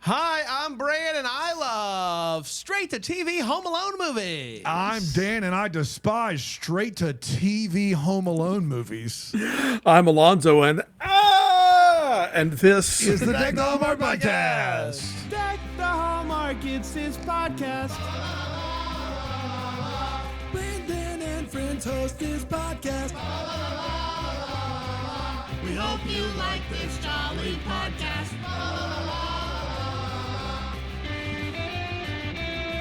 Hi, I'm Brad, and I love straight-to-TV Home Alone movies. I'm Dan, and I despise straight-to-TV Home Alone movies. I'm Alonso, and this Is the Deck the Hallmark Podcast. Deck the Hallmark, it's his podcast. Brandon and friends host this podcast. We hope you like this jolly podcast.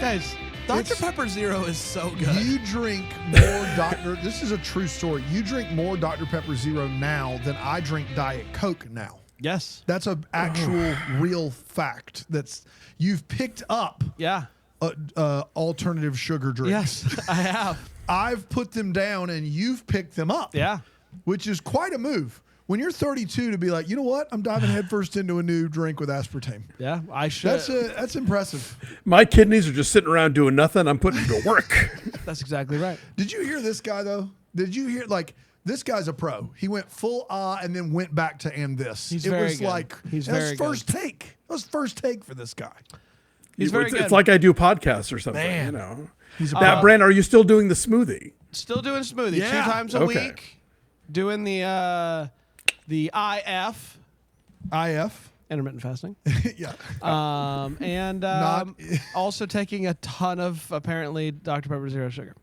Guys, Dr. Pepper Zero is so good. You drink more Dr. This is a true story. You drink more Dr. Pepper Zero now than I drink Diet Coke now. Yes. That's an actual real fact. You've picked up Yeah. alternative sugar drinks. Yes, I have. I've put them down, and you've picked them up. Yeah. Which is quite a move. When you're 32 to be like, you know what? I'm diving headfirst into a new drink with aspartame. Yeah, I should. That's impressive. my kidneys are just sitting around doing nothing. I'm putting them to work. That's exactly right. Did you hear this guy, though? Did you hear, this guy's a pro. He went full and then went back to and this. He's it very was good. like, He's that was very first take. That was first take for this guy. He's very good. It's like I do podcasts or something. Man. You know. He's a Now, Brand, are you still doing the smoothie? Still doing smoothie Yeah. 2 times a Okay. week. Doing the IF, IF. intermittent fasting. Yeah. And also taking a ton of, apparently, Dr. Pepper Zero Sugar.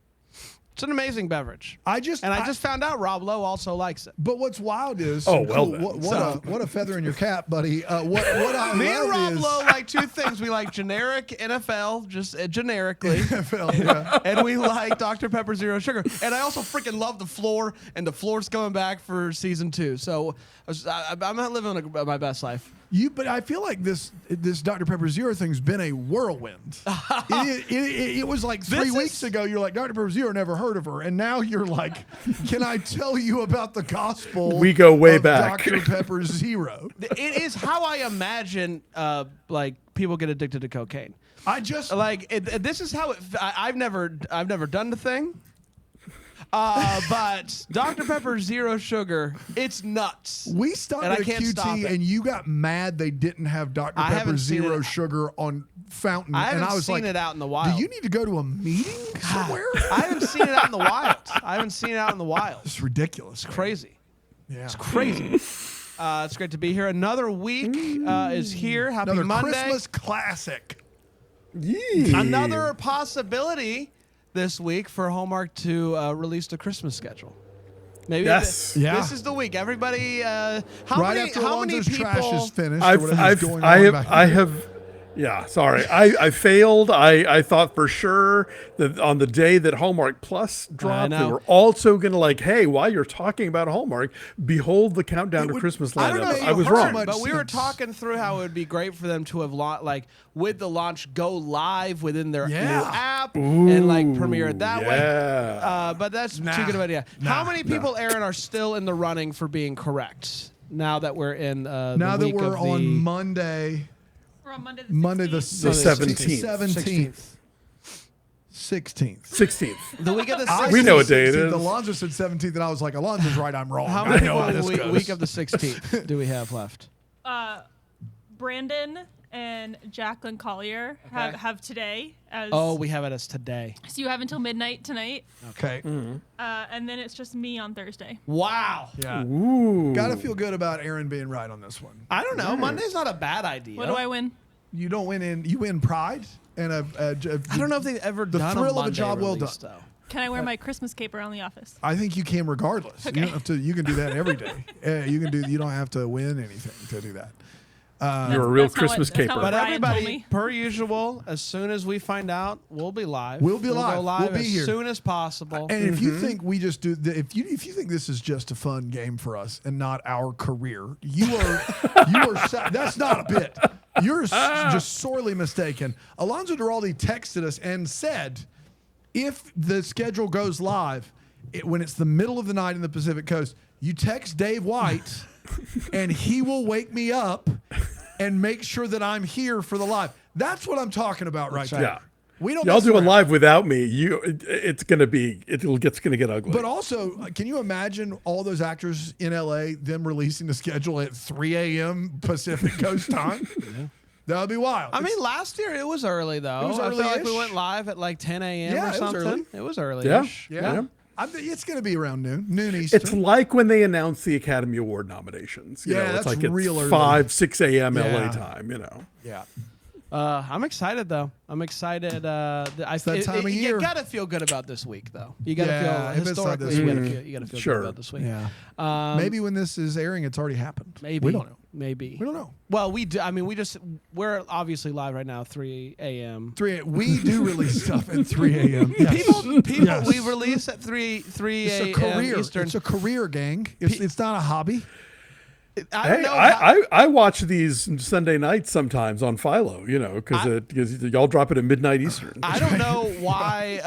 It's an amazing beverage. I just found out Rob Lowe also likes it. But what's wild is Oh, well then. what a feather in your cap, buddy. What I Me and love Rob is Lowe like two things. We like generic NFL, just generically. NFL, yeah. And we like Dr. Pepper Zero Sugar. And I also freaking love The Floor, and The Floor's coming back for season 2. So I'm not living my best life. But I feel like this Dr. Pepper Zero thing's been a whirlwind. It was like 3 weeks ago. You're like, Dr. Pepper Zero, never heard of her, and now you're like, can I tell you about the gospel? We go way of back. Dr. Pepper Zero. It is how I imagine people get addicted to cocaine. This is how I've never done the thing. But Dr. Pepper Zero Sugar, it's nuts. We stopped And I at a can't stop QT, it. and you got mad they didn't have Dr. I Pepper haven't seen Zero it. Sugar on Fountain. I and haven't I was seen like, it out in the wild. do you need to go to a meeting somewhere? I haven't seen it out in the wild. It's ridiculous. man. Crazy. Yeah. It's crazy. It's great to be here. Another week is here. Happy Another Monday. Christmas classic. Another possibility this week for Hallmark to release the Christmas schedule. Maybe Yes. Yeah. this is the week. Everybody, how Right many, after how many Alonso's people? trash is finished. or whatever's going I on back there. have. Yeah, sorry. I failed. I thought for sure that on the day that Hallmark Plus dropped, they know. were also going to hey, while you're talking about Hallmark, behold the countdown to Christmas I don't know lineup. if you I was heard, wrong. much but we were sense. talking through how it would be great for them to have with the launch go live within their new Yeah. app and premiere it that way. Yeah. But that's too good of an idea. How many people, Aaron, are still in the running for being correct now that we're in now the that week we're of on the Monday, We're on Monday the 16th. Monday the 17th. 16th. 16th. the week of the 16th. We know what day it 16th. is. Alonso said 17th, and I was like, Alonso's right, I'm wrong. How I many know how this people goes. week of the 16th do we have left? Brandon and Jacqueline Collier have today. We have it as today. So you have until midnight tonight. Okay. And then it's just me on Thursday. Wow. Yeah. Ooh. Got to feel good about Aaron being right on this one. I don't know. Monday's not a bad idea. What do I win? You don't win you win pride and I don't know if they've ever the done thrill a of a Monday job well release, done. though. Can I wear my Christmas cape around the office? I think you can regardless. Okay. You don't have to. You can do that every day. You don't have to win anything to do that. You're a real That's not Christmas what- that's not caper. what But Ryan told everybody, me. per usual, as soon as we find out, we'll be live. We'll be Go live. live We'll be as here. soon as possible. And if you think we just do, if you think this is just a fun game for us and not our career, that's not a bit. You're just sorely mistaken. Alonso Duralde texted us and said, if the schedule goes live when it's the middle of the night in the Pacific Coast, you text Dave White, and he will wake me up and make sure that I'm here for the live. That's what I'm talking about right there. Yeah. We don't Y'all mess doing around. live without me. It's gonna get ugly. But also, can you imagine all those actors in LA, them releasing the schedule at 3 a.m. Pacific Coast time? That would be wild. I mean, last year it was early though. It was I feel like we early-ish. went live at like 10 a.m. Yeah, or it was something. early. It was early-ish. yeah. It's going to be around noon Eastern. It's like when they announce the Academy Award nominations. You know, that's it's like real it's early. 5, 6 a.m. Yeah. LA time, you know. Yeah. I'm excited though. I'm excited. It's that time of year. You gotta feel good about this week though. You gotta Yeah, feel if it's not historically. this You gotta feel Sure. good about this week. Yeah. Maybe when this is airing, it's already happened. Maybe We don't know. Maybe We don't know. Well, we do. I mean, we're obviously live right now, 3 a.m. We do release stuff at 3 a.m. Yes. People, Yes. we release at 3 It's a a.m. career. Eastern. It's a career, gang. It's not a hobby. I don't Hey, know. I watch these Sunday nights sometimes on Philo, you know, because y'all drop it at midnight Eastern. I don't know why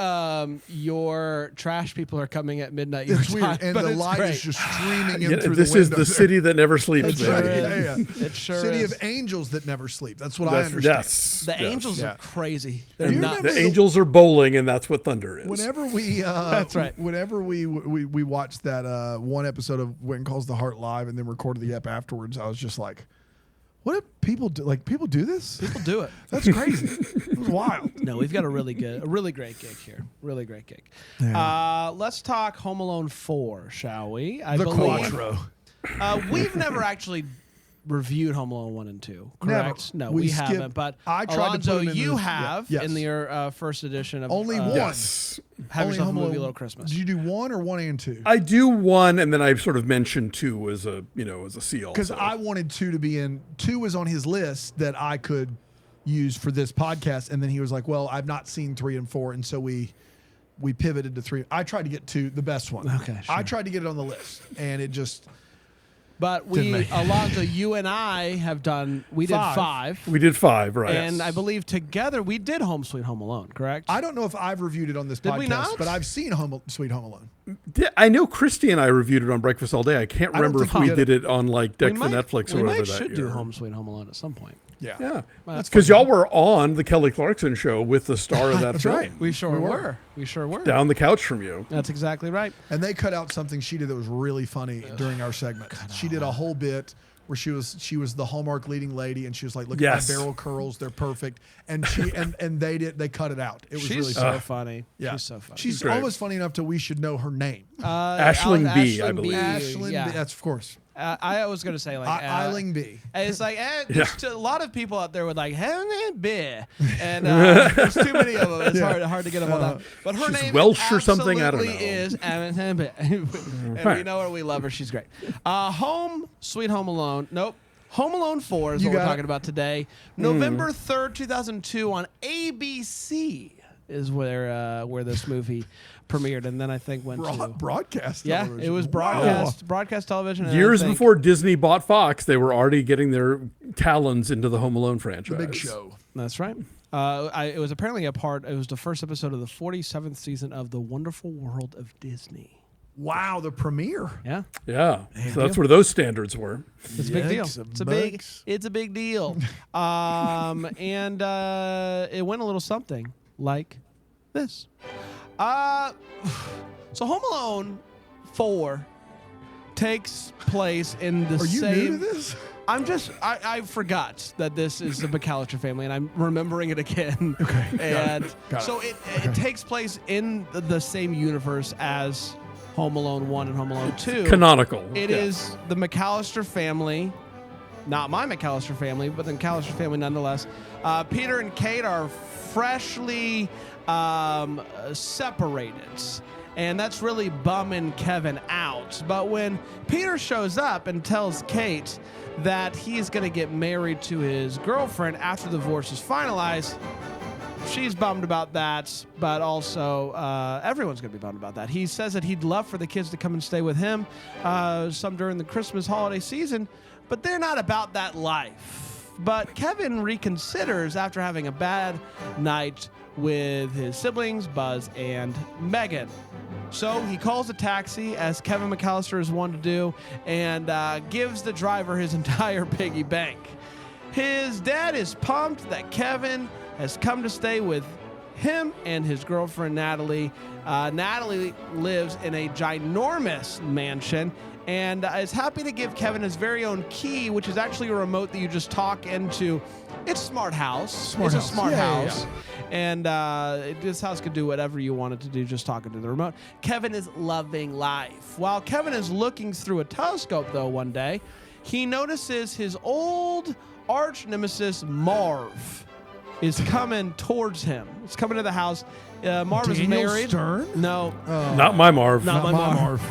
your trash people are coming at midnight. It's your weird, time, and but the it's light great. is just streaming in Yeah, through this the is window. the city that never sleeps, That's right. baby. Yeah. It sure City is. of angels that never sleep. That's what I That's- understand. yes, The yes. Angels Yeah. are crazy. Do They're you nuts. remember The Angels are bowling, and that's what thunder is. Whenever we, That's right. Whenever we watched that one episode of When Calls the Heart live and then recorded the ep afterwards, I was just like, "What do people do? Like people do this? People do it. That's crazy. It was wild." No, we've got a really great gig here. Really great gig. Yeah. Let's talk Home Alone 4, shall we? I The believe Quattro. We've never actually reviewed Home Alone 1 and 2, Never. correct? No, We we skipped- haven't. But I tried to Alonso, put 'em in you the- have yeah, yes. in your first edition of Only one. Yes. Have Only Yourself Home a Movie, Alone- Little Christmas. Did you do 1 or 1 and 2? I do 1, and then I sort of mentioned 2 as a seal. Because so. I wanted 2 to be in. 2 was on his list that I could use for this podcast, and then he was like, "Well, I've not seen 3 and 4," and so we pivoted to 3. I tried to get 2, the best one. Okay, I sure. tried to get it on the list, and it just But Didn't make it. Alonso, you and I have done. We did 5. We did 5, right? And I believe together we did Home Sweet Home Alone, correct? I don't know if I've reviewed it on this Did podcast, we not? but I've seen Sweet Home Alone. I know Christy and I reviewed it on Breakfast All Day. I can't I don't remember if think we we did did it on like Deck for Netflix or we whatever might that should year. do Home Sweet Home Alone at some point. Yeah. Yeah, That's because y'all were on the Kelly Clarkson show with the star of that That's film, right. We sure were. We sure were. down the couch from you. That's exactly right. And they cut out something she did that was really funny during our segment. She did a whole bit where she was the Hallmark leading lady, and she was like, "Look Yes. at my barrel curls, they're perfect." And she and they cut it out. It was She's really so funny. funny. Yeah. She's so funny. She's Great. almost funny enough to we should know her name. Aisling B, I Ashlyn believe. Ashlyn, yeah. that's of course. I was gonna say like Eiling B. It's like there's a lot of people out there with like beer, and there's too many of them. It's hard to get them all down. But her She's name Welsh or something, I don't absolutely know. is and we know her. We love her. She's great. Home Sweet Home Alone. Nope. Home Alone 4 is You what we're got it. talking about today. November 3rd, 2002 on ABC is where this movie premiered, and then I think went to Broadcast. yeah, television. it was Wow. broadcast television. and I Years think- before Disney bought Fox, they were already getting their talons into the Home Alone franchise. The big show. That's right. It was apparently it was the first episode of the 47th season of The Wonderful World of Disney. Wow, the premiere. Yeah, Yeah, so that's where those standards were. it's a big deal. Yikes, It's a big deal. And it went a little something like this. So Home Alone 4 takes place in the Are you same. new to this? I forgot that this is the McAllister family, and I'm remembering it again. Okay, And got it. so it takes place in the same universe as Home Alone 1 and Home Alone 2. Canonical. It is the McAllister family, not my McAllister family, but the McAllister family nonetheless. Peter and Kate are freshly separated. And that's really bumming Kevin out. But when Peter shows up and tells Kate that he's going to get married to his girlfriend after the divorce is finalized, she's bummed about that, but also everyone's going to be bummed about that. He says that he'd love for the kids to come and stay with him some during the Christmas holiday season, but they're not about that life. But Kevin reconsiders after having a bad night with his siblings, Buzz and Megan. So he calls a taxi, as Kevin McAllister is one to do, and gives the driver his entire piggy bank. His dad is pumped that Kevin has come to stay with him and his girlfriend, Natalie. Natalie lives in a ginormous mansion and is happy to give Kevin his very own key, which is actually a remote that you just talk into It's a smart house. Smart it's house. a smart Yeah, yeah, house. And this house could do whatever you want it to do, just talking to the remote. Kevin is loving life. While Kevin is looking through a telescope, though, one day, he notices his old arch nemesis, Marv, is coming towards him. It's coming to the house. Marv is Daniel married. Stern? No. Not my Marv. Not my Marv.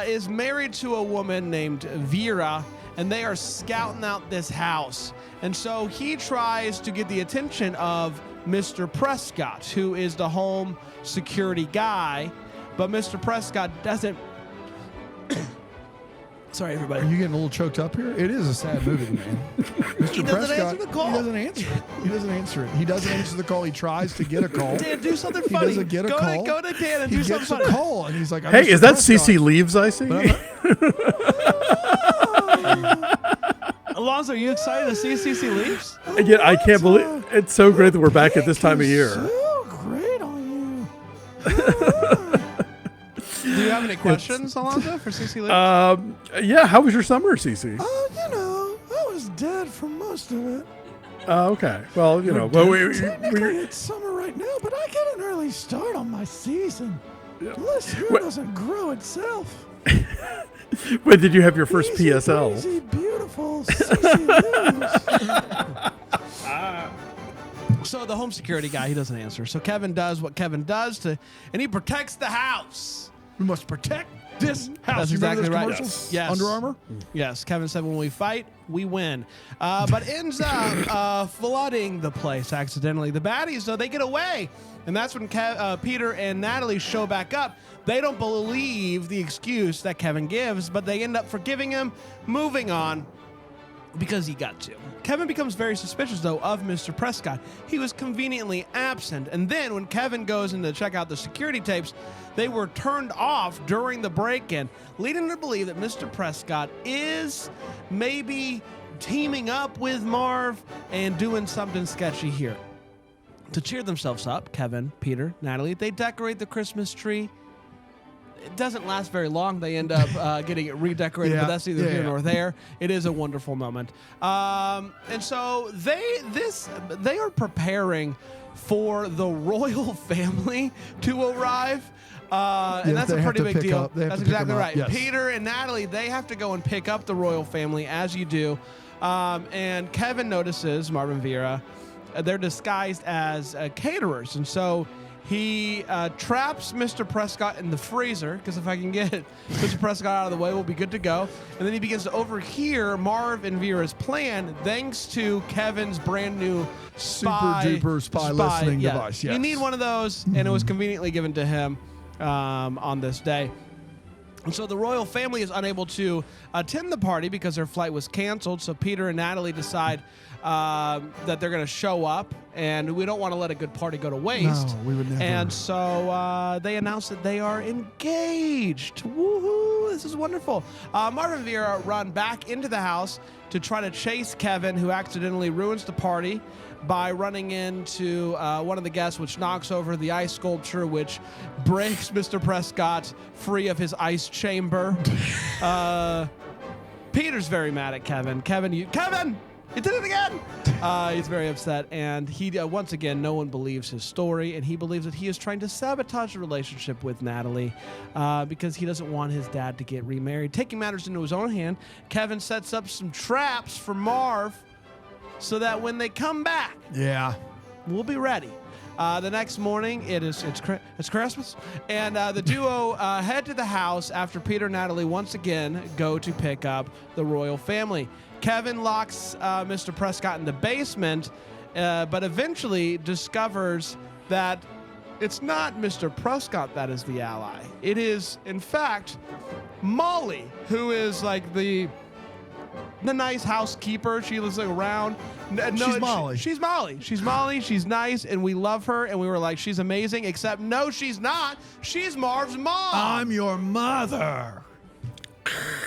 Is married to a woman named Vera, and they are scouting out this house. And so he tries to get the attention of Mr. Prescott, who is the home security guy, but Mr. Prescott doesn't. Sorry, everybody. Are you getting a little choked up here? It is a sad movie, man. Mr. He doesn't answer the call. He doesn't answer it. He doesn't answer it. He doesn't answer the call. He tries to get a call. Dan, do something He funny. doesn't get a call. Go to Dan and He do something gets a funny. call, and he's like, Hey, Mr. is that Prescott. CC Leaves I see? Alonso, are you excited to see CC Leaves? And yet I can't believe it's so great that we're back at this time of year. So great on you. Do you have any questions, Alonso, for CC Leaves? Yeah, how was your summer, CC? I was dead for most of it. Okay. Well, well, Technically, it's summer right now, but I get an early start on my season. This hair doesn't grow itself. when did you have your first Easy PSL? breezy, beautiful CC Leaves. So the home security guy, he doesn't answer. So Kevin does what Kevin does and he protects the house. We must protect this house. That's You remember exactly those right. commercials? Yes. Under Armour? Yes, Kevin said when we fight, we win. But ends up flooding the place accidentally. The baddies, though, they get away. And that's when Peter and Natalie show back up. They don't believe the excuse that Kevin gives, but they end up forgiving him, moving on, because he got to. Kevin becomes very suspicious, though, of Mr. Prescott. He was conveniently absent. And then when Kevin goes in to check out the security tapes, they were turned off during the break-in, leading him to believe that Mr. Prescott is maybe teaming up with Marv and doing something sketchy here. To cheer themselves up, Kevin, Peter, Natalie, they decorate the Christmas tree. It doesn't last very long. They end up getting it redecorated, but that's neither here nor there. It is a wonderful moment. And so they are preparing for the royal family to arrive. And that's a pretty big deal. That's exactly right. Yes. Peter and Natalie, they have to go and pick up the royal family, as you do. And Kevin notices, Marvin Vera, they're disguised as caterers. And so he traps Mr. Prescott in the freezer, because if I can get Mr. Prescott out of the way, we'll be good to go. And then he begins to overhear Marv and Vera's plan, thanks to Kevin's brand new Super-duper spy listening device, yes. You need one of those, and it was conveniently given to him on this day. And so the royal family is unable to attend the party because their flight was canceled. So Peter and Natalie decide that they're going to show up, and we don't want to let a good party go to waste. No, we would never. And so they announce that they are engaged. Woohoo! This is wonderful. Marvin and Vera run back into the house to try to chase Kevin, who accidentally ruins the party by running into one of the guests, which knocks over the ice sculpture, which breaks Mr. Prescott free of his ice chamber. Peter's very mad at Kevin. Kevin, you did it again! He's very upset, and he once again, no one believes his story, and he believes that he is trying to sabotage the relationship with Natalie because he doesn't want his dad to get remarried. Taking matters into his own hand, Kevin sets up some traps for Marv so that when they come back, we'll be ready. The next morning, it's Christmas, and the duo head to the house after Peter and Natalie once again go to pick up the royal family. Kevin locks Mr. Prescott in the basement, but eventually discovers that it's not Mr. Prescott that is the ally. It is, in fact, Molly, who is like the nice housekeeper. She lives like around. She's Molly. She's Molly. She's Molly. She's nice, and we love her. And we were like, she's amazing. Except, no, she's not. She's Marv's mom. I'm your mother.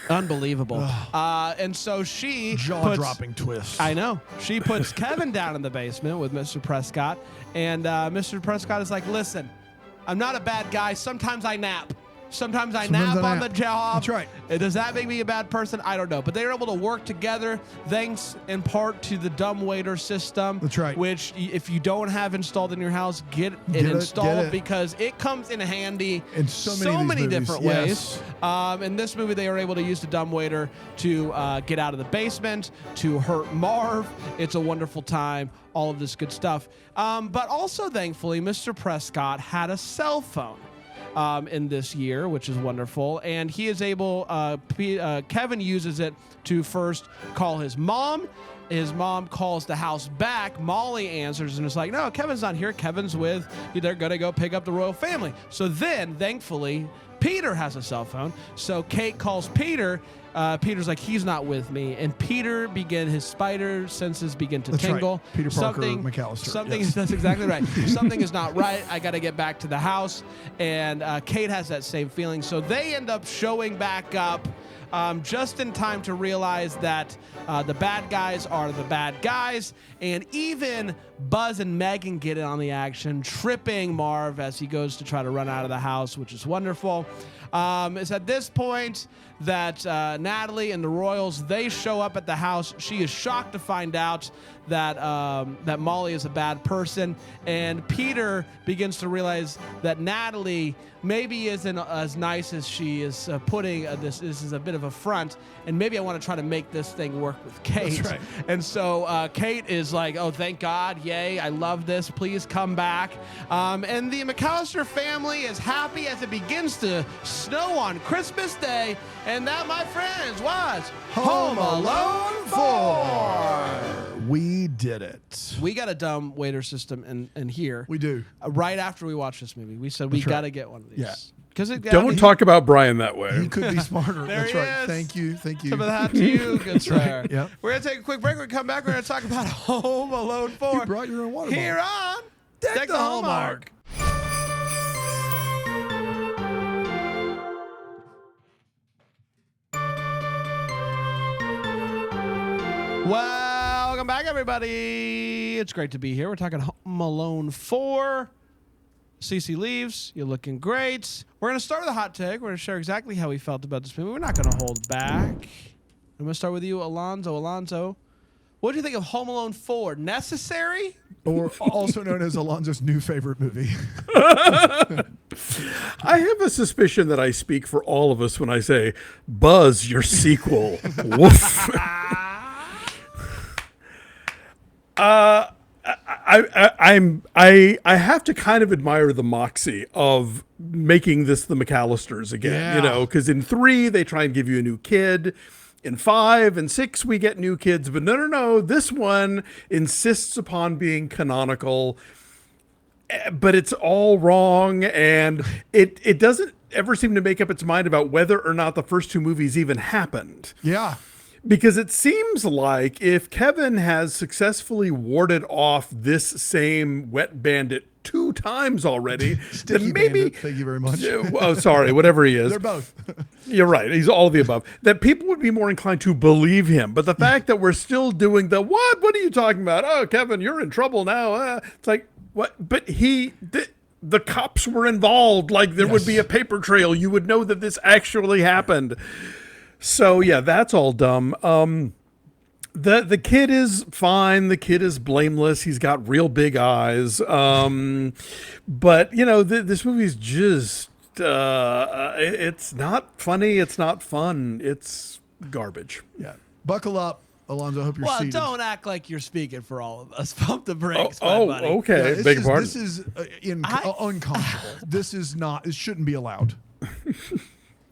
Unbelievable. And so she Jaw-dropping twist. I know. She puts Kevin down in the basement with Mr. Prescott, and Mr. Prescott is like, listen, I'm not a bad guy. Sometimes I nap. Sometimes I Sometimes nap I on nap. the job. That's right. Does that make me a bad person? I don't know. But they were able to work together thanks in part to the dumbwaiter system. That's right. Which, if you don't have installed in your house, get it Get installed it. because it comes in handy In so many of these movies, different yes. ways. In this movie, they were able to use the dumbwaiter to get out of the basement, to hurt Marv. It's a wonderful time. All of this good stuff. But also, thankfully, Mr. Prescott had a cell phone in this year, which is wonderful. And he is able, Kevin uses it to first call his mom. His mom calls the house back. Molly answers and is like, no, Kevin's not here. Kevin's with, they're going to go pick up the royal family. So then, thankfully, Peter has a cell phone. So Kate calls Peter. Peter's like, he's not with me. And Peter his spider senses begin to That's tingle. right. Peter Parker McAllister. Yes. That's exactly right. Something is not right. I got to get back to the house. And Kate has that same feeling. So they end up showing back up just in time to realize that the bad guys are the bad guys. And even Buzz and Megan get in on the action, tripping Marv as he goes to try to run out of the house, which is wonderful. It's at this point that Natalie and the Royals, they show up at the house. She is shocked to find out that that Molly is a bad person, and Peter begins to realize that Natalie maybe isn't as nice as she is putting. This is a bit of a front, and maybe I want to try to make this thing work with Kate. That's right. And so Kate is like, oh, thank God, yay, I love this, please come back. And the McAllister family is happy as it begins to snow on Christmas Day, and that, my friends, was Home Alone 4. We did it. We got a dumb waiter system in here. We do. Right after we watched this movie, we said we That's right. got to get one of these. Yeah. Because Don't talk about Brian that way. He could be smarter. There That's he right. is. Thank you. Thank you. Some of that to you, good sir. Yep. We're going to take a quick break. When we come back, we're going to talk about Home Alone 4. You brought your own water Here bottle. on Deck the Hallmark. Welcome back, everybody. It's great to be here. We're talking Home Alone 4. Cece leaves. You're looking great. We're going to start with a hot take. We're going to share exactly how we felt about this movie. We're not going to hold back. I'm going to start with you, Alonso. Alonso, what do you think of Home Alone 4? Necessary? Or also known as Alonso's new favorite movie. I have a suspicion that I speak for all of us when I say, Buzz, your sequel. Woof. I have to kind of admire the moxie of making this the McAllisters again, Yeah. you know, because in 3, they try and give you a new kid. In 5 and 6, we get new kids, but no. This one insists upon being canonical, but it's all wrong, and it doesn't ever seem to make up its mind about whether or not the first 2 movies even happened. Yeah. Because it seems like if Kevin has successfully warded off this same wet bandit 2 times already, Sticky then maybe. Bandit, thank you very much. Oh, sorry, whatever he is. They're both. You're right. He's all of the above. That people would be more inclined to believe him. But the fact that we're still doing the what? What are you talking about? Oh, Kevin, you're in trouble now. It's like, what? But the cops were involved. Like there would be a paper trail. You would know that this actually happened. So yeah, that's all dumb. The kid is fine. The kid is blameless. He's got real big eyes. But you know, this movie's just it's not funny. It's not fun. It's garbage. Yeah. Buckle up, Alonso. I hope you're Well, seated. don't act like you're speaking for all of us. Pump the brakes, my buddy. Okay. Yeah, Beg your pardon. This is uncomfortable. This is not. It shouldn't be allowed.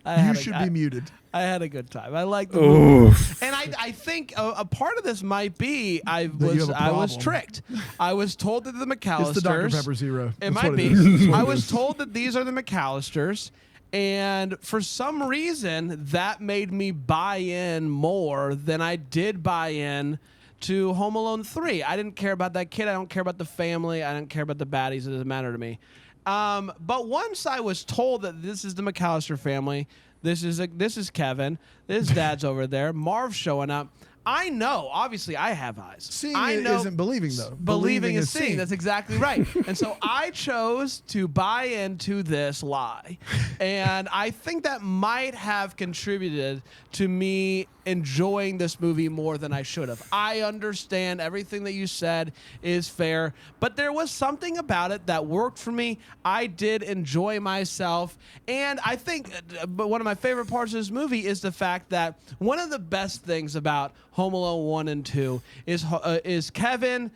You should be muted. I had a good time. I like the movie. Oof. And I think a part of this might be I you have a was problem. tricked. I was told that the McAllisters. It's the Dr. Pepper Zero. It That's might what be. it is. That's what I it was is. told that these are the McAllisters, and for some reason that made me buy in more than I did buy in to Home Alone 3. I didn't care about that kid. I don't care about the family. I don't care about the baddies. It doesn't matter to me. But once I was told that this is the McAllister family, this is Kevin, this dad's over there, Marv showing up, I know, obviously, I have eyes. Seeing I know isn't believing, though. Believing is seeing. That's exactly right. And so I chose to buy into this lie. And I think that might have contributed to me enjoying this movie more than I should have. I understand everything that you said is fair, but there was something about it that worked for me. I did enjoy myself. And I think one of my favorite parts of this movie is the fact that one of the best things about Home Alone 1 and 2 is Kevin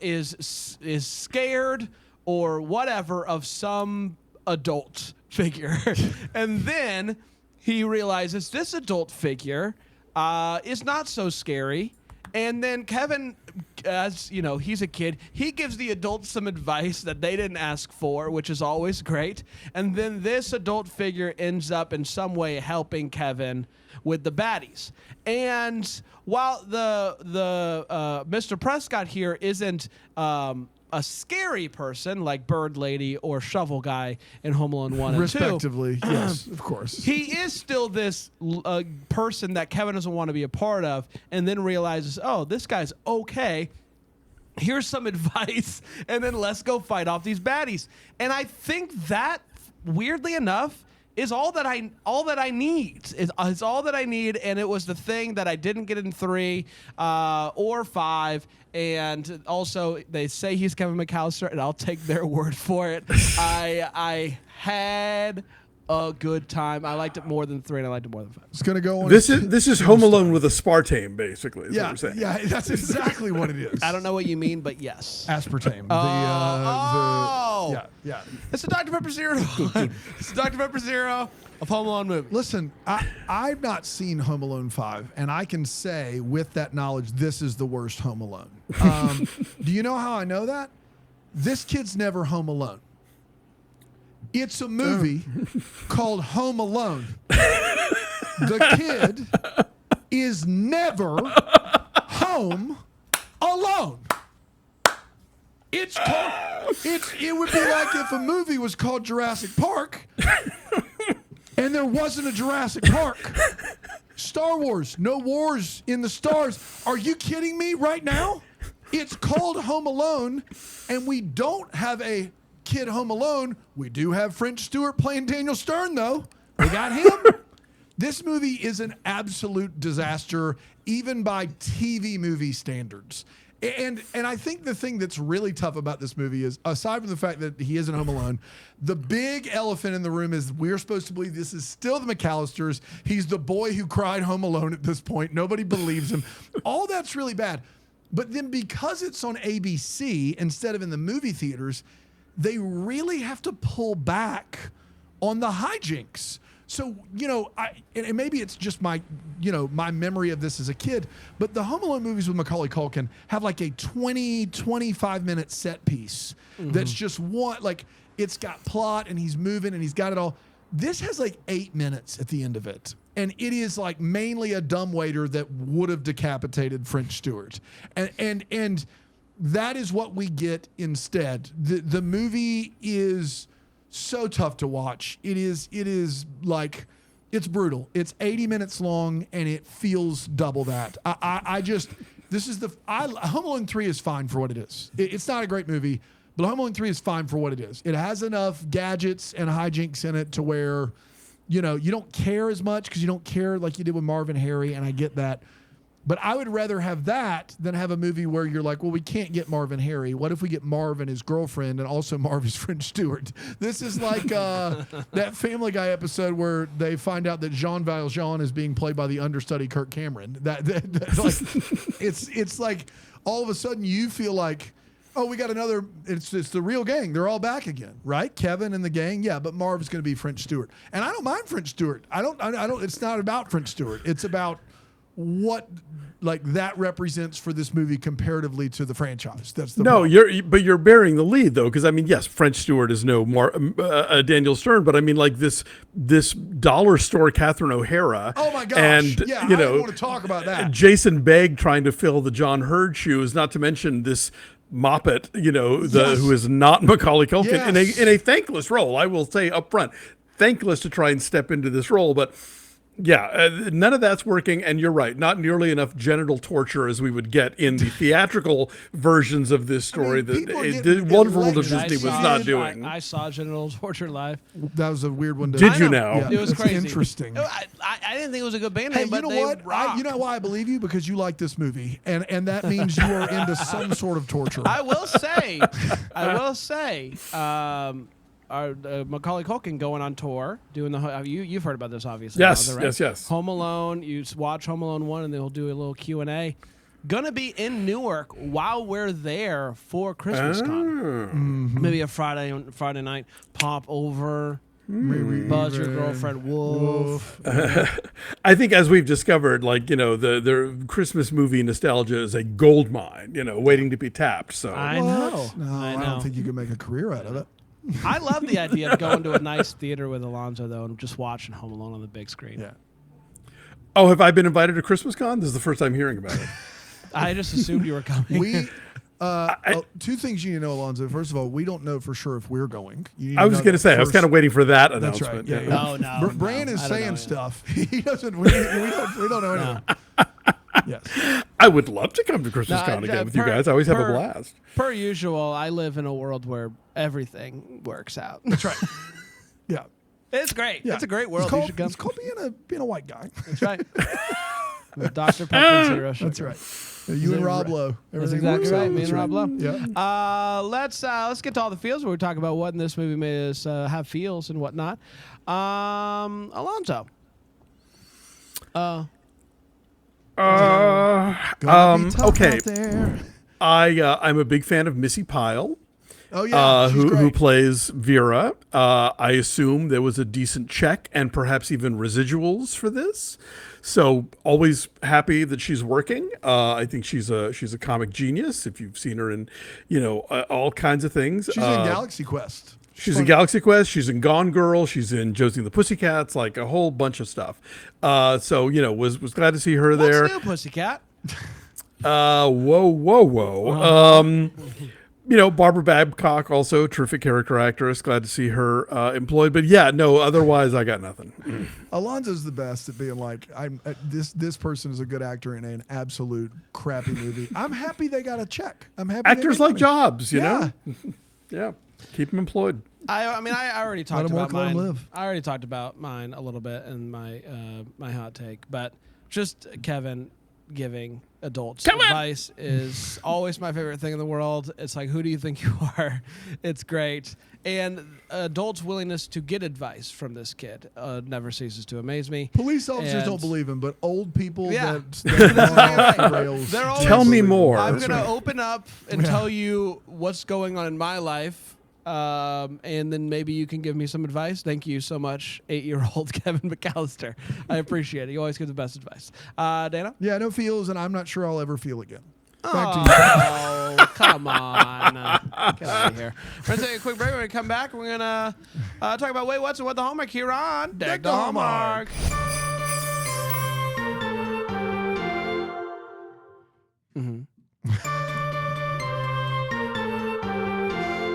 is scared or whatever of some adult figure. And then he realizes this adult figure is not so scary. And then Kevin, as you know, he's a kid. He gives the adults some advice that they didn't ask for, which is always great. And then this adult figure ends up in some way helping Kevin with the baddies. And while the Mr. Prescott here isn't a scary person like Bird Lady or Shovel Guy in Home Alone 1 and 2. Respectively, yes, of course. He is still this person that Kevin doesn't want to be a part of, and then realizes, oh, this guy's okay. Here's some advice, and then let's go fight off these baddies. And I think that, weirdly enough, is all that I need. Is all that I need, and it was the thing that I didn't get in 3 or 5. And also, they say he's Kevin McAllister, and I'll take their word for it. I had a good time. I liked it more than 3, and I liked it more than 5. It's going to go on. This is Home Alone with aspartame, basically. Is what Yeah, we're saying. yeah, that's exactly what it is. I don't know what you mean, but yes. Aspartame. Yeah. It's the Dr. Pepper Zero. It's the Dr. Pepper Zero of Home Alone movie. Listen, I've not seen Home Alone 5, and I can say with that knowledge, this is the worst Home Alone. Do you know how I know that? This kid's never home alone. It's a movie called Home Alone. The kid is never home alone. It's called. It would be like if a movie was called Jurassic Park, and there wasn't a Jurassic Park. Star Wars, no wars in the stars. Are you kidding me right now? It's called Home Alone, and we don't have a kid home alone. We do have French Stewart playing Daniel Stern, though. We got him. This movie is an absolute disaster, even by TV movie standards. And I think the thing that's really tough about this movie is, aside from the fact that he isn't home alone, the big elephant in the room is we're supposed to believe this is still the McAllisters. He's the boy who cried home alone at this point. Nobody believes him. All that's really bad. But then because it's on ABC instead of in the movie theaters, they really have to pull back on the hijinks. So, and maybe it's just my memory of this as a kid, but the Home Alone movies with Macaulay Culkin have like a 20, 25-minute set piece that's just one, like it's got plot and he's moving and he's got it all. This has like 8 minutes at the end of it. And it is like mainly a dumbwaiter that would have decapitated French Stewart. And that is what we get instead. The movie is so tough to watch. It is like, it's brutal. It's 80 minutes long and it feels double that. Home Alone 3 is fine for what it is. It's not a great movie, but Home Alone 3 is fine for what it is. It has enough gadgets and hijinks in it to where, you don't care as much because you don't care like you did with Marv and Harry, and I get that. But I would rather have that than have a movie where you're like, well, we can't get Marv and Harry. What if we get Marv and his girlfriend and also Marv is French Stewart? This is like that Family Guy episode where they find out that Jean Valjean is being played by the understudy Kirk Cameron. That's like, it's like all of a sudden you feel like, oh, we got another. It's the real gang. They're all back again, right? Kevin and the gang, yeah. But Marv is going to be French Stewart, and I don't mind French Stewart. I don't. It's not about French Stewart. It's about what like that represents for this movie comparatively to the franchise. That's the problem. You're bearing the lead though, because I mean, yes, French Stewart is no more Daniel Stern, but I mean, like this dollar store Catherine O'Hara. Oh my gosh! And yeah, I don't want to talk about that. Jason Begg trying to fill the John Hurd shoes, not to mention this Moppet, who is not Macaulay Culkin in a thankless role. I will say up front, thankless to try and step into this role, but Yeah, none of that's working, and you're right. Not nearly enough genital torture as we would get in the theatrical versions of this story people are that getting Wonderful World of electrocuted. Disney was not doing. I saw genital torture live. That was a weird one. Did you know. now? Yeah, It was that's crazy. interesting. I didn't think it was a good band Hey, name, you but know they what? rock. You know why I believe you? Because you like this movie, and that means you are into some sort of torture. I will say, our Macaulay Culkin going on tour, doing you've heard about this obviously. Yes, Alonso, right? yes. Home Alone. You watch Home Alone 1, and they'll do a little Q&A. Gonna be in Newark while we're there for Christmas Con. Maybe a Friday night pop over. Buzz your girlfriend Wolf. I think, as we've discovered, the Christmas movie nostalgia is a gold mine, waiting to be tapped. So I know. No, I don't think you can make a career out of it. I love the idea of going to a nice theater with Alonso, though, and just watching Home Alone on the big screen. Yeah. Oh, have I been invited to Christmas Con? This is the first time hearing about it. I just assumed you were coming. Two things you need to know, Alonso. First of all, we don't know for sure if we're going. I was going to say, I was kind of waiting for that That's announcement. right. Yeah. Oh, no. Bran is I don't saying know. stuff. He doesn't. We don't know anything. Yes. I would love to come to Christmas Con again with you guys. I always have a blast. Per usual, I live in a world where everything works out. That's right. Yeah. It's great. Yeah. It's a great world. It's called, You should come. it's called being a white guy. That's right. With Dr. Pepper and Zero Sugar. That's right. You and Rob Lowe. That's Everything exactly works right. out. Me and That's Rob Lowe. Yeah. Let's get to all the feels where we talk about what in this movie made us have feels and whatnot. Alonso. Gonna be tough Okay. out there. I'm a big fan of Missy Pyle. Oh yeah. She's who great. plays Vera. I assume there was a decent check and perhaps even residuals for this. So always happy that she's working. I think she's a comic genius. If you've seen her in, all kinds of things. She's in Galaxy Quest. She's in Galaxy Quest. She's in Gone Girl. She's in Josie and the Pussycats. Like a whole bunch of stuff. So was glad to see her there. What's new, Pussycat? Whoa. Barbara Babcock, also terrific character actress. Glad to see her employed. But yeah, no, otherwise I got nothing. Alonso's the best at being like, this person is a good actor in an absolute crappy movie. I'm happy they got a check. I'm happy. Actors like jobs, you Yeah. know? Yeah. Keep them employed. I already talked Let 'em about work, let 'em mine. live. I already talked about mine a little bit in my my hot take, but just Kevin giving adults advice is always my favorite thing in the world. It's like, who do you think you are? It's great. And adults' willingness to get advice from this kid never ceases to amaze me. Police officers And- don't believe him, but old people Yeah. that That's run off right. the rails. They're always- Tell me believe him. more. I'm That's going to right. open up and tell you what's going on in my life. And then maybe you can give me some advice. Thank you so much, 8-year-old Kevin McAllister. I appreciate it. You always give the best advice. Dana? Yeah, no feels, and I'm not sure I'll ever feel again. Back to you. Oh, come on. Get out of here. We're going to take a quick break. When we come back, we're going to talk about Wait What's and What the Hallmark here on Deck the Hallmark.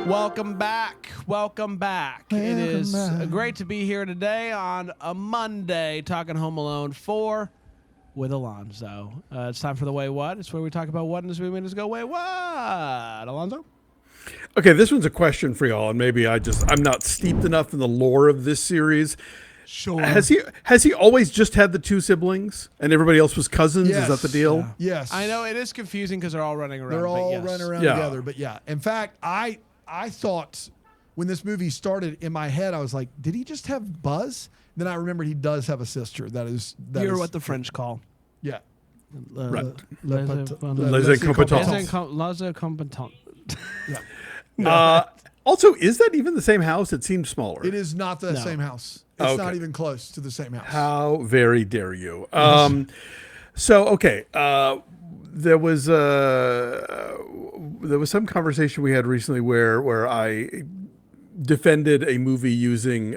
Welcome back. Welcome back. It is great to be here today on a Monday talking Home Alone 4 with Alonso. It's time for the Wait What. It's where we talk about what in this movie made us go, wait, what? Alonso? Okay, this one's a question for y'all, and maybe I'm not steeped enough in the lore of this series. Sure. Has he always just had the two siblings and everybody else was cousins? Yes. Is that the deal? Yes. I know it is confusing because they're all running around. They're but all yes. running around Yeah. together. But yeah, in fact, I thought when this movie started in my head, I was like, did he just have Buzz? Then I remembered he does have a sister. You're what the French call. Yeah. Right. Les incompetents. Les compétent. Also, is that even the same house? It seems smaller. It is not the No. same house. It's Okay. not even close to the same house. How very dare you? There was some conversation we had recently where I defended a movie using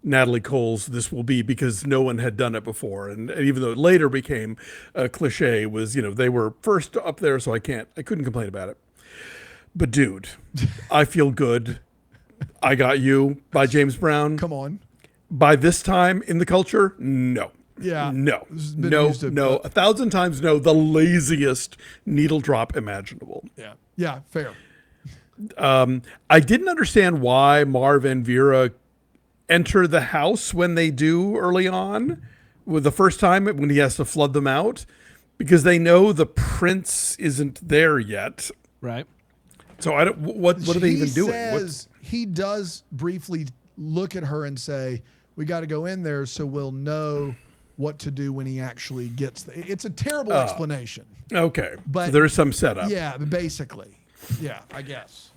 Natalie Cole's "This Will Be" because no one had done it before, and even though it later became a cliche, was they were first up there, so I couldn't complain about it. But dude, I Feel Good, I Got You by James Brown. Come on. by this time in the culture, no. Yeah. No. This has been No, used to- no. 1,000 times no. The laziest needle drop imaginable. Yeah. Yeah. Fair. I didn't understand why Marv and Vera enter the house when they do early on, with the first time when he has to flood them out, because they know the prince isn't there yet. Right. So I don't. What are they even doing? He does briefly look at her and say, "We got to go in there so we'll know what to do when he actually gets there." It's a terrible explanation. Okay, But so there's some setup. Yeah, basically. Yeah, I guess.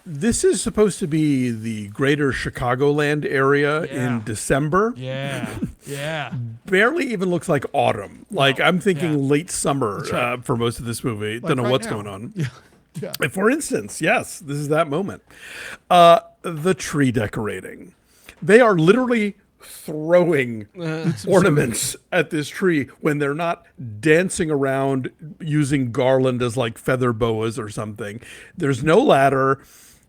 This is supposed to be the greater Chicagoland area Yeah. in December. Yeah. Yeah. Barely even looks like autumn. Like I'm thinking yeah. late summer right. for most of this movie. Don't know right what's now. going on. Yeah. Yeah. For instance, yes, this is that moment. The tree decorating. They are literally throwing ornaments at this tree when they're not dancing around using garland as like feather boas or something. There's no ladder.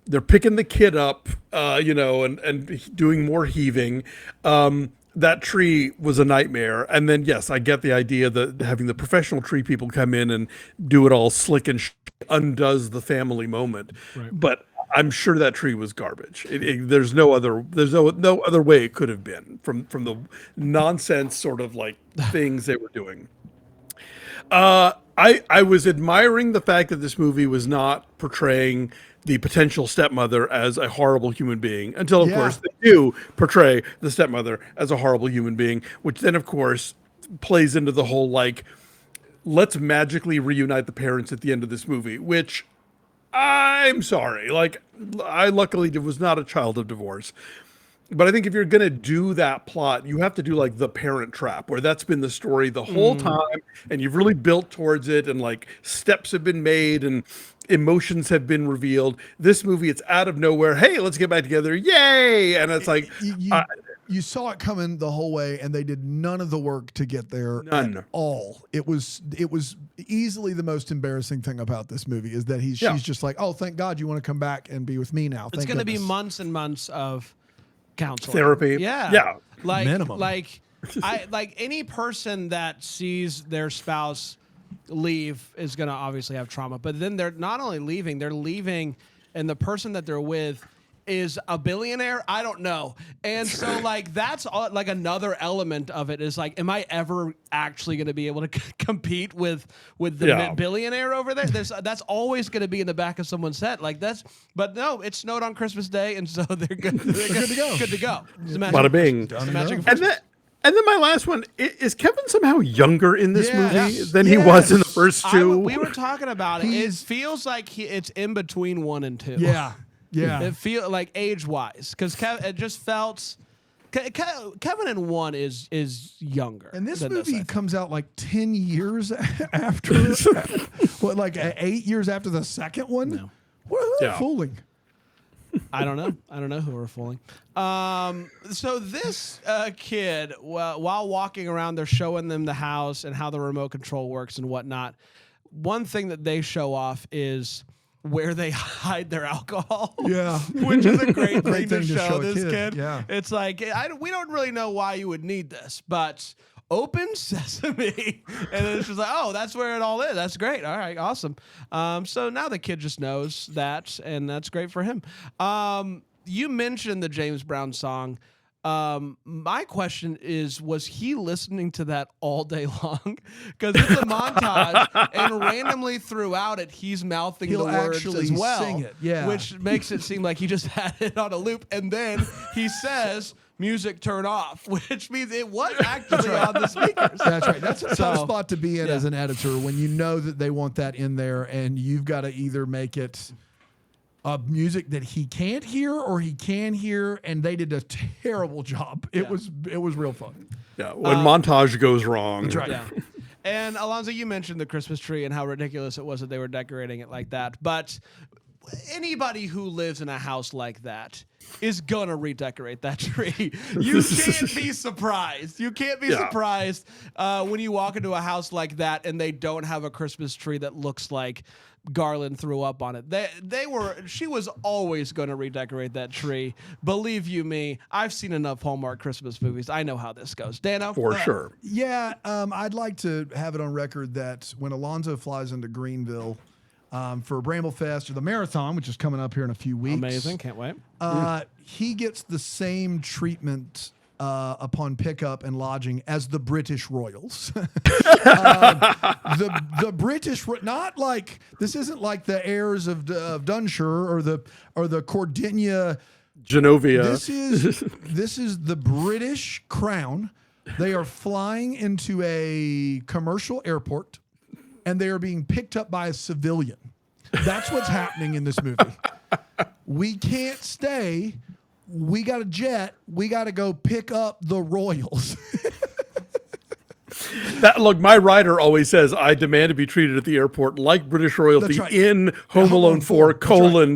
They're picking the kid up, and doing more heaving. That tree was a nightmare. And then, yes, I get the idea that having the professional tree people come in and do it all slick and undoes the family moment. Right. But I'm sure that tree was garbage. There's no other way it could have been from the nonsense sort of like things they were doing. I was admiring the fact that this movie was not portraying the potential stepmother as a horrible human being until, of course, they do portray the stepmother as a horrible human being, which then, of course, plays into the whole, like, let's magically reunite the parents at the end of this movie, which I'm sorry. Like, I luckily was not a child of divorce. But I think if you're going to do that plot, you have to do like The Parent Trap, where that's been the story the whole time, and you've really built towards it, and like steps have been made and emotions have been revealed. This movie, it's out of nowhere. Hey, let's get back together. Yay. And it's like, you saw it coming the whole way, and they did none of the work to get there at all. It was easily the most embarrassing thing about this movie is that she's just like, oh, thank God you want to come back and be with me now. It's going to be months and months of counseling, therapy. Yeah. Like minimum. Like any person that sees their spouse leave is going to obviously have trauma. But then they're not only leaving, they're leaving, and the person that they're with is a billionaire. I don't know. And so like that's like another element of it is like, am I ever actually going to be able to compete with the billionaire over there? That's always going to be in the back of someone's head. Like but no, it snowed on Christmas Day, and so they're good to go. Good to go. Bada bing. And then my last one, is Kevin somehow younger in this movie than he was in the first two? We were talking about it. It feels like it's in between 1 and 2. Yeah. Yeah. It feels like age-wise, because it just felt Kevin in 1 is younger. And this movie comes out like 10 years after, what, like 8 years after the second one? No. What are they fooling? I don't know who we're fooling. So this kid, while walking around, they're showing them the house and how the remote control works and whatnot. One thing that they show off is where they hide their alcohol. Yeah. Which is a great thing to show this kid. Yeah. It's like, we don't really know why you would need this, but open sesame. And then it's just like, oh, that's where it all is. That's great. All right, awesome. So now the kid just knows that, and that's great for him. You mentioned the James Brown song. My question is, was he listening to that all day long? Because it's a montage, and randomly throughout it, he's mouthing the words as well, sing it. Yeah. Which makes it seem like he just had it on a loop, and then he says, "Music turn off," which means it was actually on the speakers. That's right. That's a tough spot to be in as an editor when you know that they want that in there, and you've got to either make it music that he can't hear or he can hear, and they did a terrible job. It was real fun. Yeah, when montage goes wrong. That's right. Yeah. And Alonso, you mentioned the Christmas tree and how ridiculous it was that they were decorating it like that. But anybody who lives in a house like that, is gonna redecorate that tree. You can't be surprised. You can't be surprised when you walk into a house like that and they don't have a Christmas tree that looks like Garland threw up on it. She was always going to redecorate that tree. Believe you me, I've seen enough Hallmark Christmas movies. I know how this goes. Dano? For sure. Yeah, I'd like to have it on record that when Alonso flies into Greenville for Bramble Fest or the Marathon, which is coming up here in a few weeks. Amazing. Can't wait. He gets the same treatment upon pickup and lodging as the British Royals. The British, not like, this isn't like the heirs of Dunshire or the Cordinia. Genovia. This is the British crown. They are flying into a commercial airport and they are being picked up by a civilian. That's what's happening in this movie. We can't stay. We got a jet. We got to go pick up the Royals. Look, my writer always says, I demand to be treated at the airport like British royalty in Home Alone 4,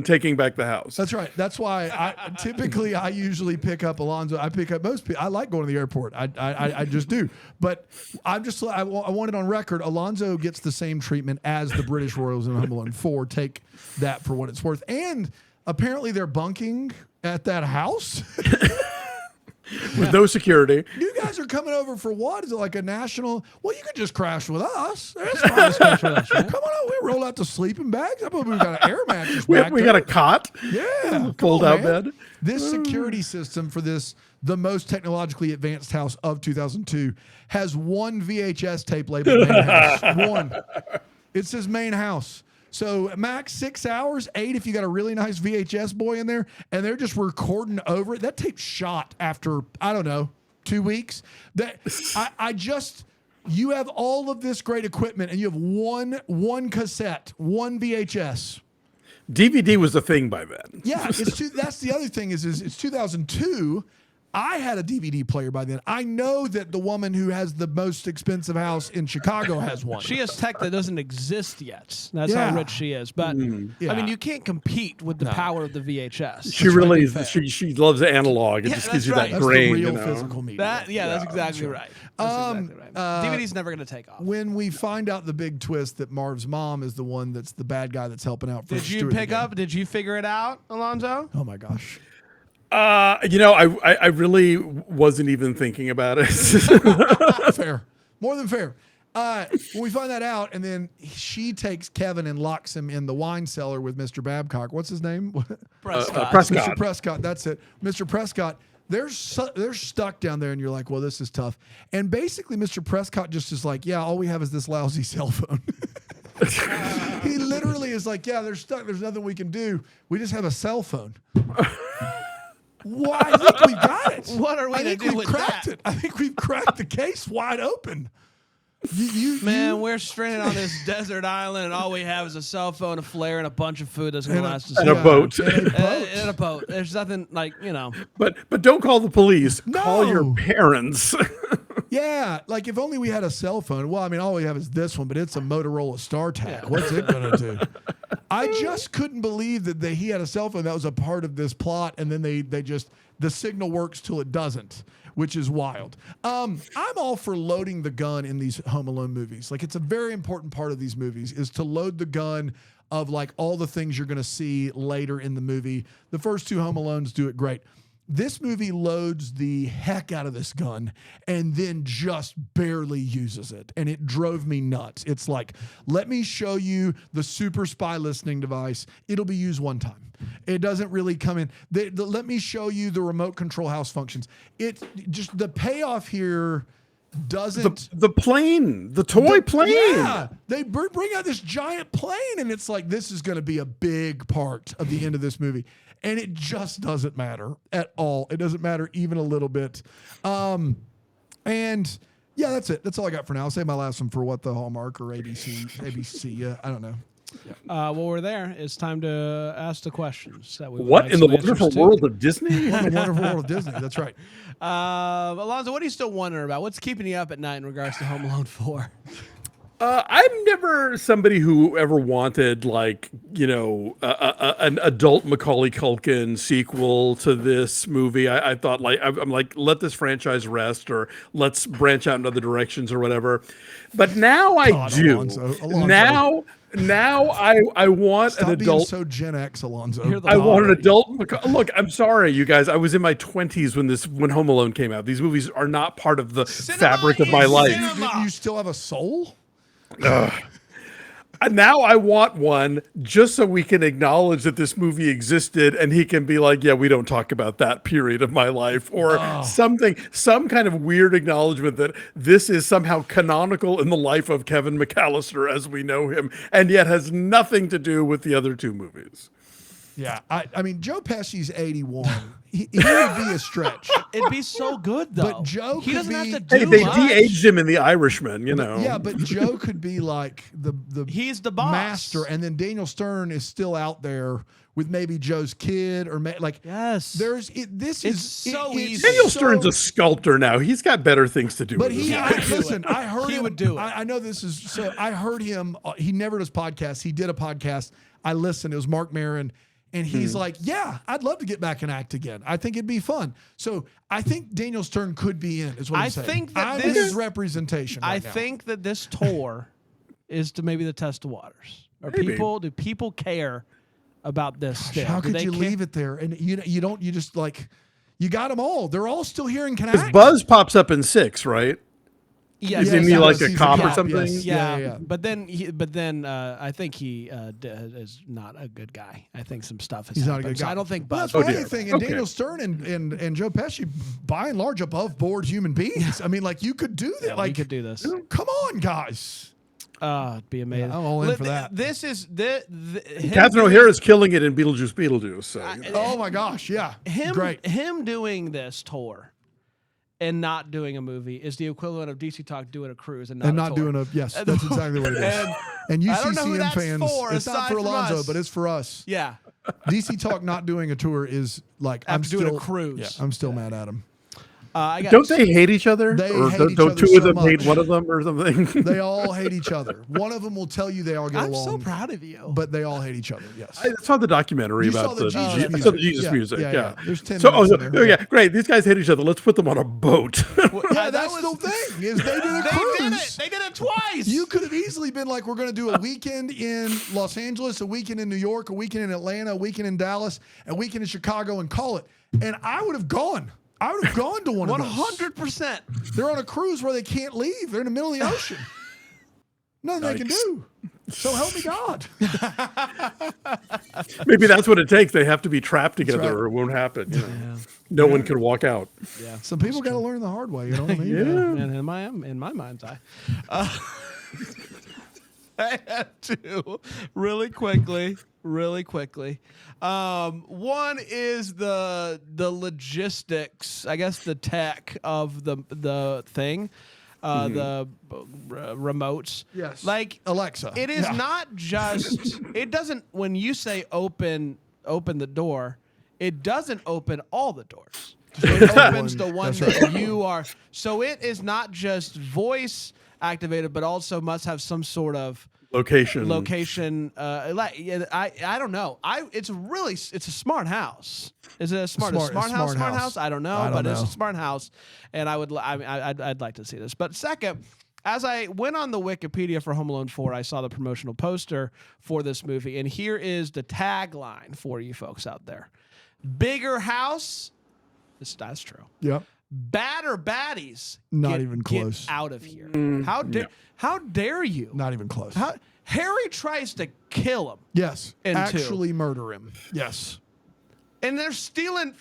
taking back the house. That's right. That's why I usually pick up Alonso. I pick up most people. I like going to the airport. I just do. But I want it on record. Alonso gets the same treatment as the British Royals in Home Alone 4. Take that for what it's worth. And apparently they're bunking at that house. With no security. You guys are coming over for what? Is it like a national? Well, you could just crash with us. That's fine. Just crash with us, right? Come on over. We roll out the sleeping bags. I bet we've got an air mattress back We there. got a cot. Yeah. Fold out bed. This security system for the most technologically advanced house of 2002 has one VHS tape labeled main house. One. It says main house. So max 6 hours, 8 if you got a really nice VHS boy in there, and they're just recording over it. That tape's shot after, I don't know, 2 weeks. You have all of this great equipment, and you have one cassette, one VHS. DVD was the thing by then. Yeah, that's the other thing is it's 2002. I had a DVD player by then. I know that the woman who has the most expensive house in Chicago has one. She has tech that doesn't exist yet. That's how rich she is. But I mean, you can't compete with the power of the VHS. She really is. She loves analog. It just gives you that That's grain. the real physical media. That's exactly right. That's exactly right. DVD's never going to take off. When we find out the big twist that Marv's mom is the one that's the bad guy that's helping out. Did you pick up? Did you figure it out, Alonso? Oh my gosh. I really wasn't even thinking about it. Fair. More than fair. When we find that out, and then she takes Kevin and locks him in the wine cellar with Mr. Babcock. What's his name? Prescott. Mr. Prescott. That's it. Mr. Prescott. They're stuck down there, and you're like, well, this is tough. And basically, Mr. Prescott just is like, yeah, all we have is this lousy cell phone. He literally is like, yeah, they're stuck. There's nothing we can do. We just have a cell phone. Well, I think we got it. What are we going to do with that? I think we've cracked the case wide open. We're stranded on this desert island, and all we have is a cell phone, a flare, and a bunch of food that's going to last us. And a boat. And a boat. There's nothing But don't call the police. No. Call your parents. Yeah, like if only we had a cell phone. Well, I mean, all we have is this one, but it's a Motorola StarTAC. Yeah. What's it going to do? I just couldn't believe that he had a cell phone that was a part of this plot, and then the signal works till it doesn't, which is wild. I'm all for loading the gun in these Home Alone movies. Like, it's a very important part of these movies is to load the gun of like all the things you're going to see later in the movie. The first two Home Alones do it great. This movie loads the heck out of this gun and then just barely uses it. And it drove me nuts. It's like, let me show you the super spy listening device. It'll be used one time. It doesn't really come in. Let me show you the remote control house functions. It just, the payoff here doesn't. The plane, the toy plane. Yeah. They bring out this giant plane and it's like, this is going to be a big part of the end of this movie. And it just doesn't matter at all. It doesn't matter even a little bit. And yeah, that's it. That's all I got for now. I'll save my last one for what the Hallmark or ABC. I don't know. Yeah. While we're there, it's time to ask the questions that we would What like in the some answers wonderful to. world of Disney? What in the wonderful world of Disney. That's right. Alonso, what are you still wondering about? What's keeping you up at night in regards to Home Alone 4? I'm never somebody who ever wanted an adult Macaulay Culkin sequel to this movie. I thought I'm like, let this franchise rest, or let's branch out in other directions or whatever. But now I do. Alonso. Now I want Stop an being adult. so Gen X, Alonso. You're the I want an Already. adult. Look, I'm sorry, you guys. I was in my 20s when Home Alone came out. These movies are not part of the fabric of my is life. cinema. You still have a soul? And now I want one just so we can acknowledge that this movie existed, and he can be like, yeah, we don't talk about that period of my life, or some kind of weird acknowledgement that this is somehow canonical in the life of Kevin McAllister as we know him, and yet has nothing to do with the other two movies. Yeah. I mean, Joe Pesci's 81. He would be a stretch. It'd be so good though. But Joe he could doesn't have be- to do Hey, they much. de-aged him in The Irishman, you know. Yeah, but Joe could be like the He's the boss. master, and then Daniel Stern is still out there with maybe Joe's kid, or Yes. There's it. This It's is so it- easy. Daniel so- Stern's a sculptor now. He's got better things to do. But with his he, life. listen, I heard He him, would do it. I know this is so. I heard him. He never does podcasts. He did a podcast. I listened. It was Mark Maron, and he's like, "Yeah, I'd love to get back and act again. I think it'd be fun." So I think Daniel Stern could be in. Is what I I'm saying. think that I'm this- his representation. I right now. think that this tour is to maybe the test of waters. Maybe. Do people care about this still? How Do could they you care? leave it there? And you just like, you got them all. They're all still here and can Because act. Buzz pops up in 6, right? Yes, Isn't Yes, he yes, like a he's cop or cop, something? yes. Yeah, Yeah. but then I think he is not a good guy. I think some stuff has He's not a happened. good so guy. I don't think Well, Buzz. that's Oh, my dear. thing. And Okay. Daniel Stern and Joe Pesci, by and large, above board human beings. I mean, like, you could do that. Yeah, like, we could do this. Come on, guys. It'd be amazing. I'm all in for that. This is him Catherine O'Hara's killing it in Beetlejuice. So, you know. Oh my gosh, yeah, great. him doing this tour and not doing a movie is the equivalent of DC Talk doing a cruise and not And doing a yes, that's exactly what it is. And I don't know who UCCM that's fans, for, it's not aside for from Alonso, us. but it's for us. Yeah. DC Talk not doing a tour is like I'm After doing a still cruise. Yeah, I'm still mad at him. I got Don't they hate each other? They or hate don't, each don't other two so of them hate much. one of them or something? They all hate each other. One of them will tell you they all get I'm along. so proud of you. But they all hate each other. Yes. I saw the documentary You saw about the Jesus I music. saw the Jesus Yeah, music. yeah, Yeah, yeah. There's 10 So, minutes in there. yeah, great. These guys hate each other. Let's put them on a boat. Yeah, that that's was- the thing. Is they did a they cruise. did it. They did it twice. You could have easily been like, we're going to do a weekend in Los Angeles, a weekend in New York, a weekend in Atlanta, a weekend in Dallas, a weekend in Chicago, and call it. And I would have gone. I would have gone to one of those. 100%. They're on a cruise where they can't leave. They're in the middle of the ocean. Nothing they can do. So help me God. Maybe that's what it takes. They have to be trapped together, right. or it won't happen. You know? No one can walk out. Yeah. Some people got to learn the hard way. You know what I mean? And in my mind's eye. I had to really quickly. One is the logistics, I guess the tech of the thing, the remotes. Yes. Like Alexa. It is Yeah. not just. It doesn't. When you say open the door, it doesn't open all the doors. It opens the one That's that you are. So it is not just voice activated, but also must have some sort of Location. I don't know. It's a smart house. Is it a smart house? I don't know, but it's a smart house, and I'd like to see this. But second, as I went on the Wikipedia for Home Alone 4, I saw the promotional poster for this movie, and here is the tagline for you folks out there: "Bigger house." That's true. Yep. Bad or baddies? Not even close. Get out of here! How dare you? Not even close. Harry tries to kill him, Yes. And Actually murder him. Yes. and they're stealing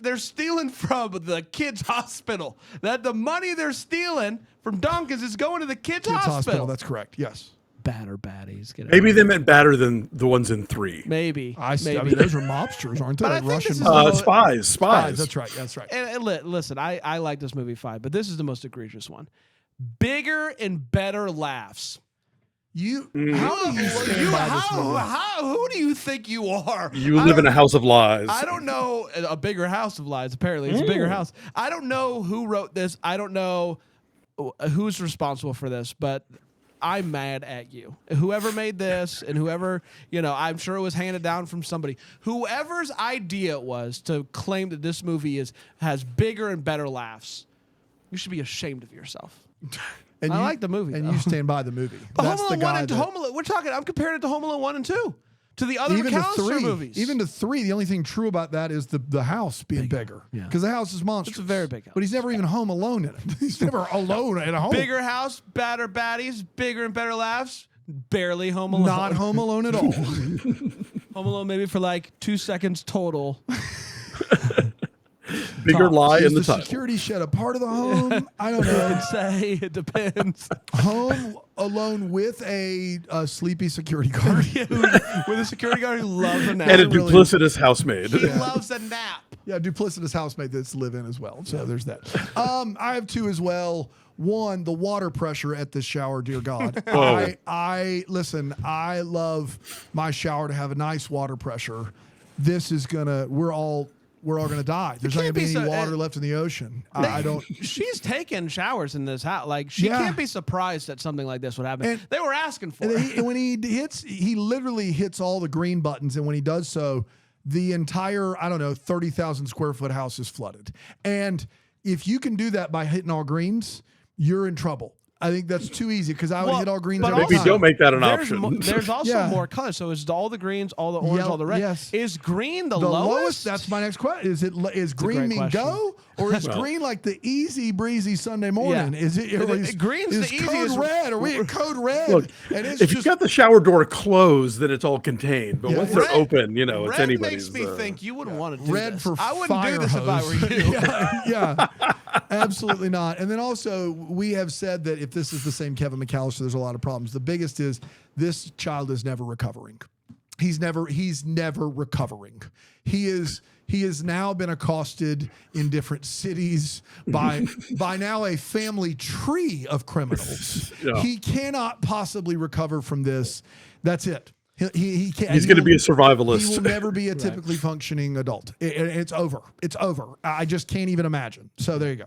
from the kids' hospital. That the money they're stealing from Duncan's is going to the kids' hospital. That's correct. Yes. Bad or baddies? Get out. Maybe they meant badder than the ones in 3. Maybe. I maybe. mean, those are mobsters, aren't they? But I Like think Russian this is mobsters. Spies. Spies. That's right. That's right. And listen, I like this movie fine, but this is the most egregious one. Bigger and better laughs. How do you stand by this movie? Who do you think you are? You live in a house of lies. I don't know. A bigger house of lies. Apparently, it's a bigger house. I don't know who wrote this. I don't know who's responsible for this, but I'm mad at you. Whoever made this and whoever, I'm sure it was handed down from somebody. Whoever's idea it was to claim that this movie has bigger and better laughs, you should be ashamed of yourself. And I like the movie, and though. you stand by the movie. But That's Home the Alone guy 1 and 2, that- I'm comparing it to Home Alone 1 and 2. To the other even to McAllister 3, movies. even to 3, the only thing true about that is the house being bigger. Yeah. Because the house is monstrous. It's a very big house. But he's never even home alone in it. He's never alone in a home. Bigger house, badder baddies, bigger and better laughs, barely Home Alone. Not home alone at all. Home Alone maybe for like 2 seconds total. Bigger lie Is in the the title. security shed a part of the home? I don't You know. can say it depends. Home alone with a sleepy security guard. With a security guard who loves a nap. And a really- duplicitous housemaid. He loves a nap. Yeah, duplicitous housemate that's live in as well. So there's that. I have 2 as well. 1, the water pressure at this shower, dear God. Oh. I listen, I love my shower to have a nice water pressure. This is we're all gonna die. There's not gonna can't be be any so- water left in the ocean. I don't. She's taken showers in this house. Like, she Yeah. can't be surprised that something like this would happen. And- They were asking for And it. when he hits, he literally hits all the green buttons. And when he does so, the entire, 30,000 square foot house is flooded. And if you can do that by hitting all greens, you're in trouble. I think that's too easy because I would Well, hit all greens but every Maybe time. don't make that an There's option. there's also Yeah. more colors. So is all the greens, all the orange, Yellow- all the red. yes. Is green the The lowest? lowest. That's my next question. Is green great mean question. go, or is Well. green like the easy breezy Sunday morning? Yeah. Is it? Or is, Green's is the code easiest- red? Are we at code red? Look, and it's if just you've got the shower door closed, then it's all contained. But Yeah. once they're Red- open, it's Red anybody's. makes me think you wouldn't want to do red this. for I wouldn't fire do this if I were hose. you. yeah, absolutely not. And then also, we have said that if this is the same Kevin McAllister, there's a lot of problems. The biggest is this child is never recovering. He's never recovering. He has now been accosted in different cities by now a family tree of criminals. Yeah. He cannot possibly recover from this. That's it. He can't. He's going to will- be a He survivalist. will never be a typically functioning adult. It's over. It's over. I just can't even imagine. So there you go.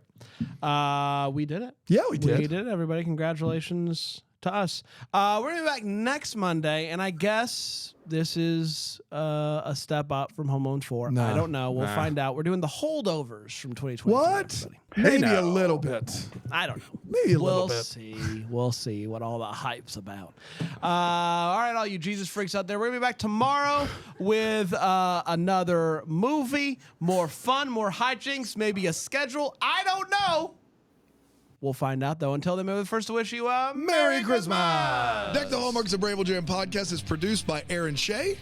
We did it. Yeah, we did. We did it, everybody. Congratulations to us. We're going to be back next Monday, and I guess this is a step up from Home Alone 4. Nah. I don't know. We'll find out. We're doing the holdovers from 2020. What? Maybe a little bit. I don't know. Maybe a little We'll bit. see. We'll see what all the hype's about. All right, all you Jesus freaks out there. We're going to be back tomorrow with another movie, more fun, more hijinks, maybe a schedule. I don't know. We'll find out, though. Until then, maybe first to wish you a Merry Christmas. Deck the Hallmarks of Bramble Jam podcast is produced by Aaron Shea.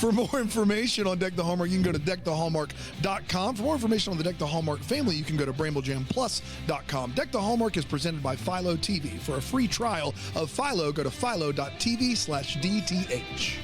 For more information on Deck the Hallmark, you can go to deckthehallmark.com. For more information on the Deck the Hallmark family, you can go to bramblejamplus.com. Deck the Hallmark is presented by Philo TV. For a free trial of Philo, go to philo.tv/DTH.